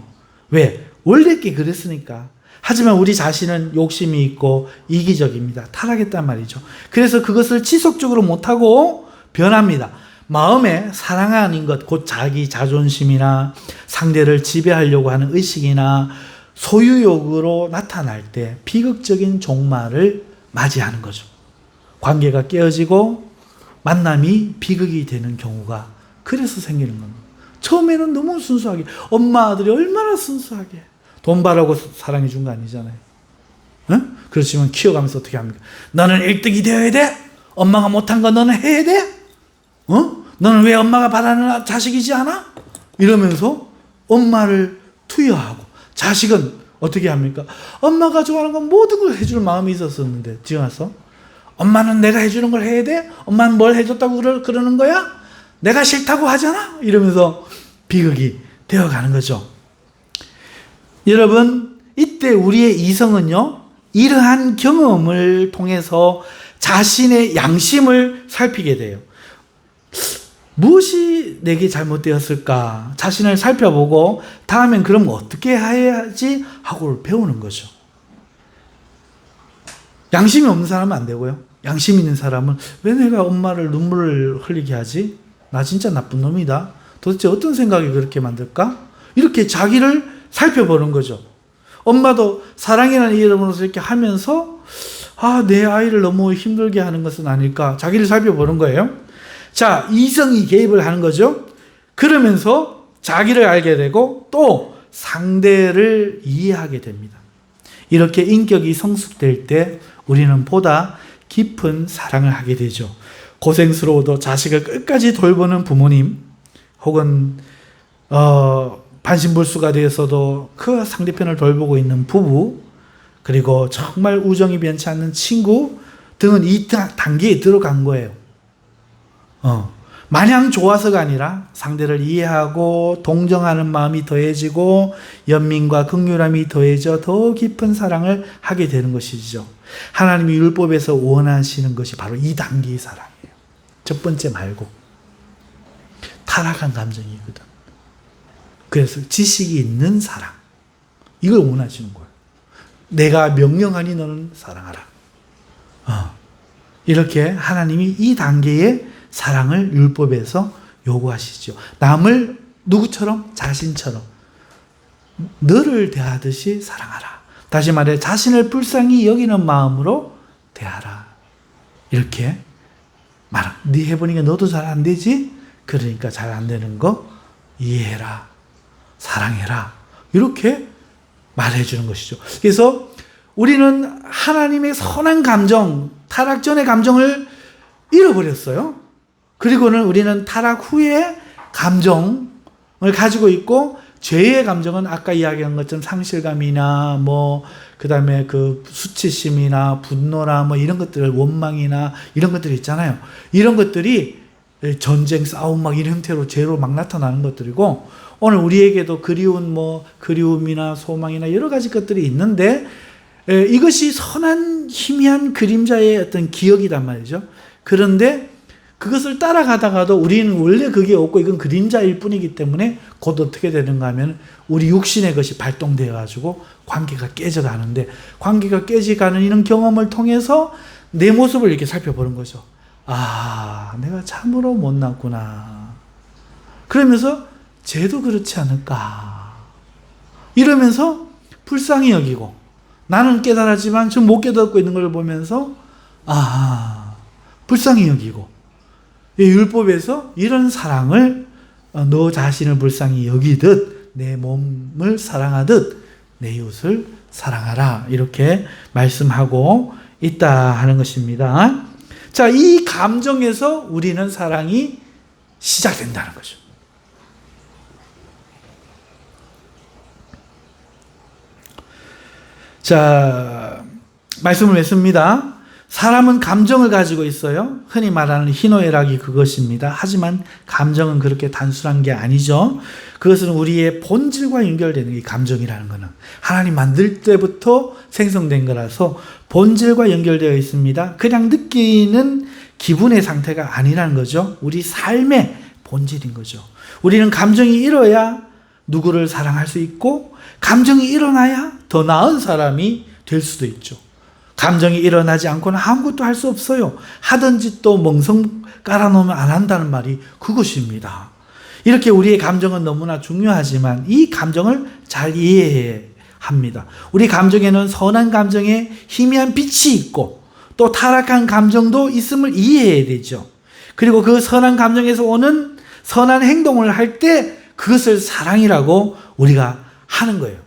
왜? 원래 게 그랬으니까. 하지만 우리 자신은 욕심이 있고 이기적입니다. 타락했단 말이죠. 그래서 그것을 지속적으로 못하고 변합니다. 마음에 사랑 아닌 것, 곧 자기 자존심이나 상대를 지배하려고 하는 의식이나 소유욕으로 나타날 때 비극적인 종말을 맞이하는 거죠. 관계가 깨어지고 만남이 비극이 되는 경우가 그래서 생기는 겁니다. 처음에는 너무 순수하게, 엄마 아들이 얼마나 순수하게 돈 벌라고 사랑해 준 거 아니잖아요. 응? 그렇지만 키워가면서 어떻게 합니까? 너는 1등이 되어야 돼? 엄마가 못한 거 너는 해야 돼? 너는 왜 엄마가 바라는 자식이지 않아? 이러면서 엄마를 투여하고, 자식은 어떻게 합니까? 엄마가 좋아하는 건 모든 걸 해줄 마음이 있었었는데 지금 와서 엄마는 내가 해주는 걸 해야 돼? 엄마는 뭘 해줬다고 그러는 거야? 내가 싫다고 하잖아? 이러면서 비극이 되어가는 거죠. 여러분, 이때 우리의 이성은요, 이러한 경험을 통해서 자신의 양심을 살피게 돼요. 무엇이 내게 잘못되었을까? 자신을 살펴보고 다음엔 그럼 어떻게 해야지? 하고 배우는 거죠. 양심이 없는 사람은 안 되고요. 양심 있는 사람은 왜 내가 엄마를 눈물을 흘리게 하지? 나 진짜 나쁜 놈이다. 도대체 어떤 생각이 그렇게 만들까? 이렇게 자기를 살펴보는 거죠. 엄마도 사랑이라는 이름으로 이렇게 하면서 내 아이를 너무 힘들게 하는 것은 아닐까? 자기를 살펴보는 거예요. 자, 이성이 개입을 하는 거죠. 그러면서 자기를 알게 되고 또 상대를 이해하게 됩니다. 이렇게 인격이 성숙될 때 우리는 보다 깊은 사랑을 하게 되죠. 고생스러워도 자식을 끝까지 돌보는 부모님, 혹은 반신불수가 되어서도 그 상대편을 돌보고 있는 부부, 그리고 정말 우정이 변치 않는 친구 등은 이 단계에 들어간 거예요. 마냥 좋아서가 아니라 상대를 이해하고 동정하는 마음이 더해지고 연민과 긍휼함이 더해져 더 깊은 사랑을 하게 되는 것이죠. 하나님이 율법에서 원하시는 것이 바로 이 단계의 사랑이에요. 첫 번째 말고 타락한 감정이거든. 그래서 지식이 있는 사랑, 이걸 원하시는 거예요. 내가 명령하니 너는 사랑하라. 이렇게 하나님이 이 단계의 사랑을 율법에서 요구하시죠. 남을 누구처럼? 자신처럼 너를 대하듯이 사랑하라. 다시 말해 자신을 불쌍히 여기는 마음으로 대하라. 이렇게 말하. 네 해보니까 너도 잘 안 되지? 그러니까 잘 안 되는 거 이해해라. 사랑해라. 이렇게 말해주는 것이죠. 그래서 우리는 하나님의 선한 감정, 타락 전의 감정을 잃어버렸어요. 그리고는 우리는 타락 후에 감정을 가지고 있고, 죄의 감정은 아까 이야기한 것처럼 상실감이나 그다음에 그 수치심이나 분노나 이런 것들, 원망이나 이런 것들이 있잖아요. 이런 것들이 전쟁, 싸움 이런 형태로 죄로 나타나는 것들이고, 오늘 우리에게도 그리움이나 소망이나 여러 가지 것들이 있는데, 이것이 선한 희미한 그림자의 어떤 기억이란 말이죠. 그런데 그것을 따라가다가도 우리는 원래 그게 없고 이건 그림자일 뿐이기 때문에 곧 어떻게 되는가 하면 우리 육신의 것이 발동되어 가지고 관계가 깨져가는데, 관계가 깨져가는 이런 경험을 통해서 내 모습을 이렇게 살펴보는 거죠. 내가 참으로 못났구나. 그러면서 쟤도 그렇지 않을까. 이러면서 불쌍히 여기고, 나는 깨달았지만 지금 못 깨닫고 있는 걸 보면서 불쌍히 여기고, 이 율법에서 이런 사랑을 너 자신을 불쌍히 여기듯 내 몸을 사랑하듯 내 이웃을 사랑하라, 이렇게 말씀하고 있다 하는 것입니다. 자, 이 감정에서 우리는 사랑이 시작된다는 거죠. 자, 말씀을 맺습니다. 사람은 감정을 가지고 있어요. 흔히 말하는 희노애락이 그것입니다. 하지만 감정은 그렇게 단순한 게 아니죠. 그것은 우리의 본질과 연결되는 이 감정이라는 것은 하나님 만들 때부터 생성된 거라서 본질과 연결되어 있습니다. 그냥 느끼는 기분의 상태가 아니라는 거죠. 우리 삶의 본질인 거죠. 우리는 감정이 일어야 누구를 사랑할 수 있고 감정이 일어나야 더 나은 사람이 될 수도 있죠. 감정이 일어나지 않고는 아무것도 할 수 없어요. 하던 짓도 멍성 깔아놓으면 안 한다는 말이 그것입니다. 이렇게 우리의 감정은 너무나 중요하지만 이 감정을 잘 이해해야 합니다. 우리 감정에는 선한 감정에 희미한 빛이 있고 또 타락한 감정도 있음을 이해해야 되죠. 그리고 그 선한 감정에서 오는 선한 행동을 할 때 그것을 사랑이라고 우리가 하는 거예요.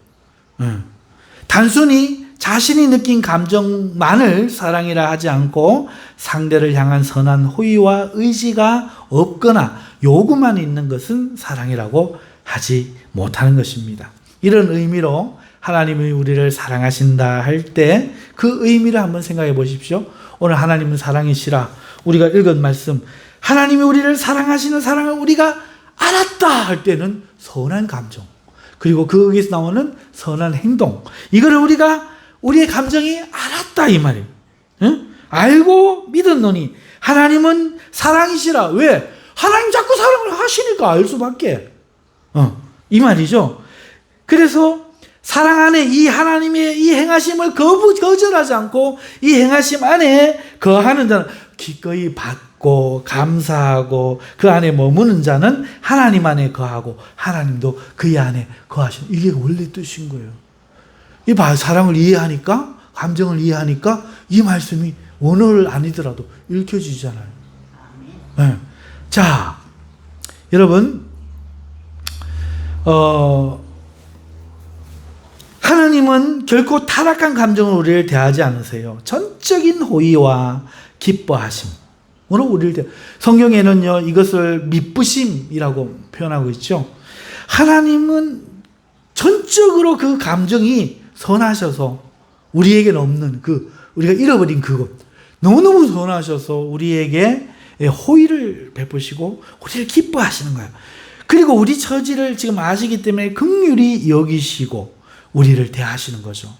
단순히 자신이 느낀 감정만을 사랑이라 하지 않고 상대를 향한 선한 호의와 의지가 없거나 요구만 있는 것은 사랑이라고 하지 못하는 것입니다. 이런 의미로 하나님이 우리를 사랑하신다 할 때 그 의미를 한번 생각해 보십시오. 오늘 하나님은 사랑이시라 우리가 읽은 말씀, 하나님이 우리를 사랑하시는 사랑을 우리가 알았다 할 때는 선한 감정, 그리고 거기서 나오는 선한 행동, 이거를 우리가 우리의 감정이 알았다 이 말이에요. 응? 알고 믿었노니 하나님은 사랑이시라. 왜? 하나님 자꾸 사랑을 하시니까 알 수밖에. 이 말이죠. 그래서 사랑 안에 이 하나님의 이 행하심을 거절하지 않고 이 행하심 안에 거하는 자는 기꺼이 받고 감사하고 그 안에 머무는 자는 하나님 안에 거하고 하나님도 그의 안에 거하시는, 이게 원래 뜻인 거예요. 이 사랑을 이해하니까, 감정을 이해하니까 이 말씀이 원어를 아니더라도 읽혀지잖아요. 네. 자, 여러분, 하나님은 결코 타락한 감정을 우리를 대하지 않으세요. 전적인 호의와 기뻐하심으로 우리를 성경에는요, 이것을 미쁘심이라고 표현하고 있죠. 하나님은 전적으로 그 감정이 선하셔서 우리에게는 없는 우리가 잃어버린 그것, 너무너무 선하셔서 우리에게 호의를 베푸시고 우리를 기뻐하시는 거예요. 그리고 우리 처지를 지금 아시기 때문에 긍휼히 여기시고 우리를 대하시는 거죠.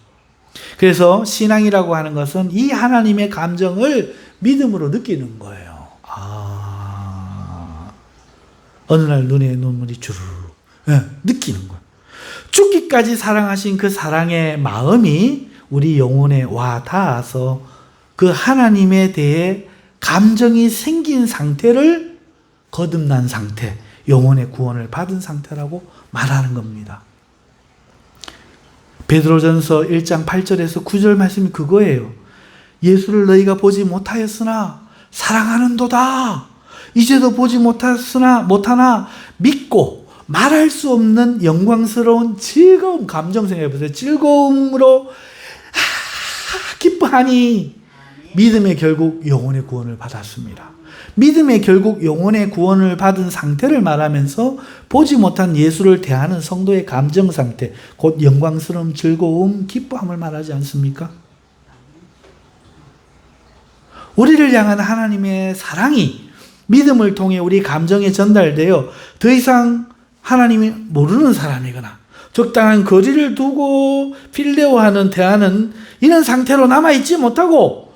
그래서 신앙이라고 하는 것은 이 하나님의 감정을 믿음으로 느끼는 거예요. 어느 날 눈에 눈물이 주르르 느끼는 거예요. 죽기까지 사랑하신 그 사랑의 마음이 우리 영혼에 와 닿아서 그 하나님에 대해 감정이 생긴 상태를 거듭난 상태, 영혼의 구원을 받은 상태라고 말하는 겁니다. 베드로전서 1장 8절에서 9절 말씀이 그거예요. 예수를 너희가 보지 못하였으나 사랑하는도다. 이제도 보지 못하나 믿고 말할 수 없는 영광스러운 즐거움, 감정 생각해보세요. 즐거움으로 기뻐하니 믿음의 결국 영혼의 구원을 받았습니다. 믿음의 결국 영혼의 구원을 받은 상태를 말하면서 보지 못한 예수를 대하는 성도의 감정 상태, 곧 영광스러움, 즐거움, 기뻐함을 말하지 않습니까? 우리를 향한 하나님의 사랑이 믿음을 통해 우리 감정에 전달되어 더 이상 하나님이 모르는 사람이거나 적당한 거리를 두고 필레오하는 대하는 이런 상태로 남아있지 못하고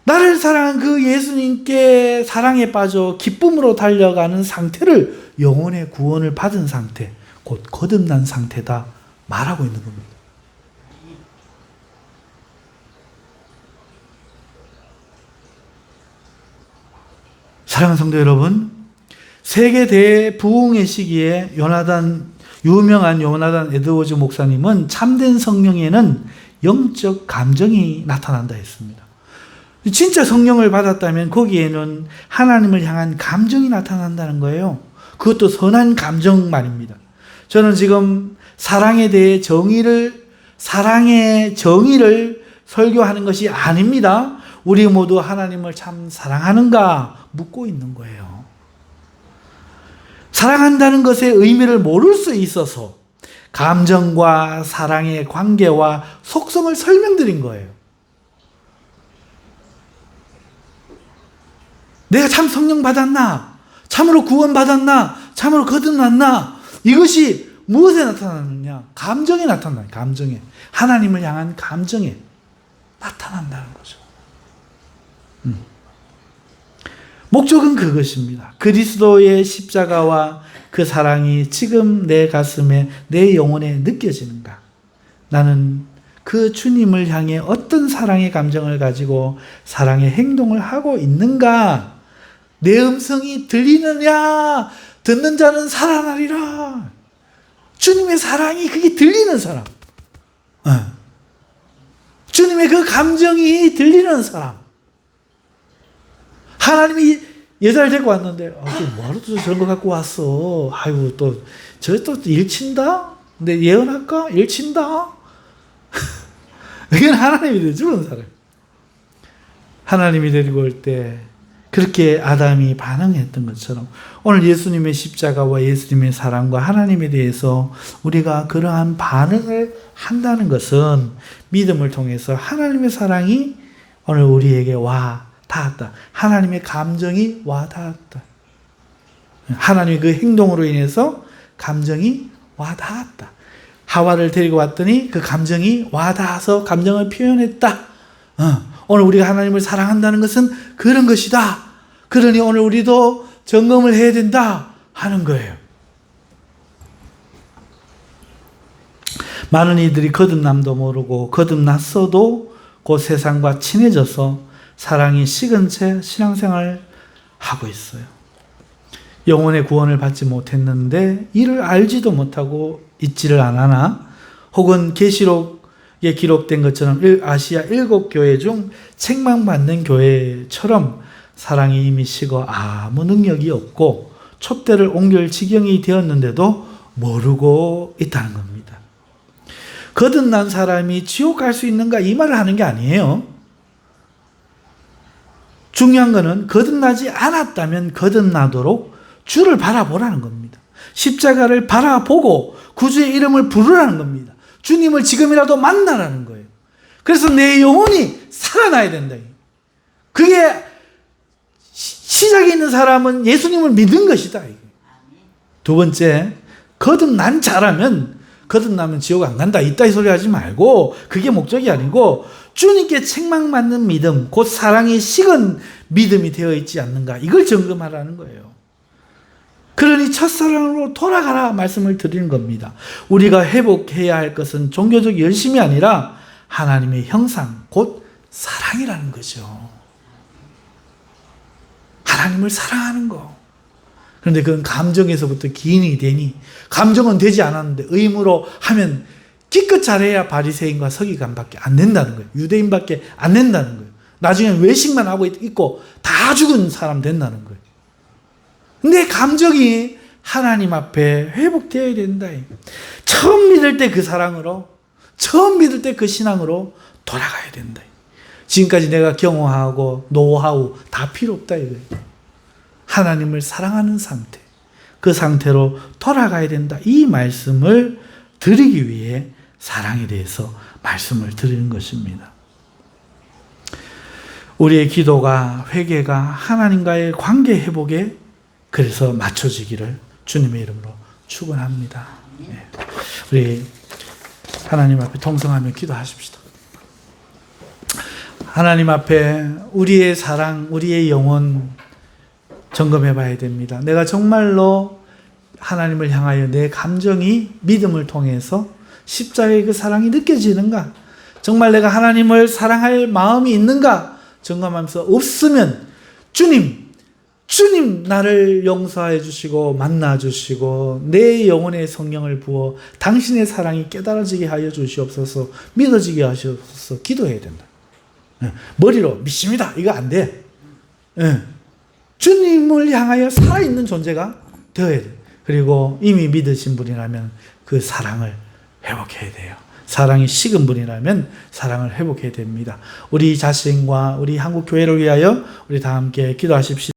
나를 사랑한 그 예수님께 사랑에 빠져 기쁨으로 달려가는 상태를 영혼의 구원을 받은 상태, 곧 거듭난 상태다 말하고 있는 겁니다. 사랑하는 성도 여러분, 세계 대부흥의 시기에 유명한 요나단 에드워즈 목사님은 참된 성령에는 영적 감정이 나타난다 했습니다. 진짜 성령을 받았다면 거기에는 하나님을 향한 감정이 나타난다는 거예요. 그것도 선한 감정 말입니다. 저는 지금 사랑에 대해 사랑의 정의를 설교하는 것이 아닙니다. 우리 모두 하나님을 참 사랑하는가 묻고 있는 거예요. 사랑한다는 것의 의미를 모를 수 있어서 감정과 사랑의 관계와 속성을 설명드린 거예요. 내가 참 성령 받았나? 참으로 구원 받았나? 참으로 거듭났나? 이것이 무엇에 나타나느냐? 감정에 나타나요. 감정에. 하나님을 향한 감정에 나타난다는 거죠. 목적은 그것입니다. 그리스도의 십자가와 그 사랑이 지금 내 가슴에, 내 영혼에 느껴지는가? 나는 그 주님을 향해 어떤 사랑의 감정을 가지고 사랑의 행동을 하고 있는가? 내 음성이 들리느냐? 듣는 자는 살아나리라. 주님의 사랑이 그게 들리는 사람. 주님의 그 감정이 들리는 사람. 하나님이 여자를 데리고 왔는데, 뭐하러 또 저런 거 갖고 왔어? 아이고, 저 또 일친다? 근데 예언할까? 일친다? 이건 하나님이 내주는 사람. 하나님이 데리고 올 때, 그렇게 아담이 반응했던 것처럼, 오늘 예수님의 십자가와 예수님의 사랑과 하나님에 대해서 우리가 그러한 반응을 한다는 것은 믿음을 통해서 하나님의 사랑이 오늘 우리에게 와 닿았다. 하나님의 감정이 와 닿았다. 하나님의 그 행동으로 인해서 감정이 와 닿았다. 하와를 데리고 왔더니 그 감정이 와 닿아서 감정을 표현했다. 오늘 우리가 하나님을 사랑한다는 것은 그런 것이다. 그러니 오늘 우리도 점검을 해야 된다 하는 거예요. 많은 이들이 거듭남도 모르고 거듭났어도 그 세상과 친해져서 사랑이 식은 채 신앙생활을 하고 있어요. 영혼의 구원을 받지 못했는데 이를 알지도 못하고 있지를 않았나? 혹은 계시록에 기록된 것처럼 아시아 7교회 중 책망받는 교회처럼 사랑이 이미 식어 아무 능력이 없고 촛대를 옮길 지경이 되었는데도 모르고 있다는 겁니다. 거듭난 사람이 지옥 갈 수 있는가 이 말을 하는 게 아니에요. 중요한 것은 거듭나지 않았다면 거듭나도록 주를 바라보라는 겁니다. 십자가를 바라보고 구주의 이름을 부르라는 겁니다. 주님을 지금이라도 만나라는 거예요. 그래서 내 영혼이 살아나야 된다. 그게 시작에 있는 사람은 예수님을 믿은 것이다. 두 번째, 거듭난 자라면 거듭나면 지옥 안 간다. 이따위 소리 하지 말고 그게 목적이 아니고 주님께 책망받는 믿음, 곧 사랑이 식은 믿음이 되어 있지 않는가. 이걸 점검하라는 거예요. 그러니 첫사랑으로 돌아가라 말씀을 드리는 겁니다. 우리가 회복해야 할 것은 종교적 열심이 아니라 하나님의 형상, 곧 사랑이라는 거죠. 하나님을 사랑하는 거. 그런데 그건 감정에서부터 기인이 되니 감정은 되지 않았는데 의무로 하면 기껏 잘해야 바리새인과 서기관밖에 안 된다는 거예요. 유대인밖에 안 된다는 거예요. 나중에 외식만 하고 있고 다 죽은 사람 된다는 거예요. 근데 감정이 하나님 앞에 회복되어야 된다. 처음 믿을 때 그 사랑으로, 처음 믿을 때 그 신앙으로 돌아가야 된다. 지금까지 내가 경험하고 노하우 다 필요 없다 이거예요. 하나님을 사랑하는 상태, 그 상태로 돌아가야 된다. 이 말씀을 드리기 위해 사랑에 대해서 말씀을 드리는 것입니다. 우리의 기도가, 회개가 하나님과의 관계 회복에 그래서 맞춰지기를 주님의 이름으로 축원합니다. 네. 우리 하나님 앞에 통성하며 기도하십시다. 하나님 앞에 우리의 사랑, 우리의 영혼 점검해 봐야 됩니다. 내가 정말로 하나님을 향하여 내 감정이 믿음을 통해서 십자가의 그 사랑이 느껴지는가? 정말 내가 하나님을 사랑할 마음이 있는가? 점검하면서 없으면 주님 나를 용서해 주시고 만나 주시고 내 영혼에 성령을 부어 당신의 사랑이 깨달아지게 하여 주시옵소서, 믿어지게 하시옵소서 기도해야 된다. 머리로 믿습니다. 이거 안 돼. 주님을 향하여 살아있는 존재가 되어야 돼. 그리고 이미 믿으신 분이라면 그 사랑을 회복해야 돼요. 사랑이 식은 분이라면 사랑을 회복해야 됩니다. 우리 자신과 우리 한국 교회를 위하여 우리 다 함께 기도하십시다.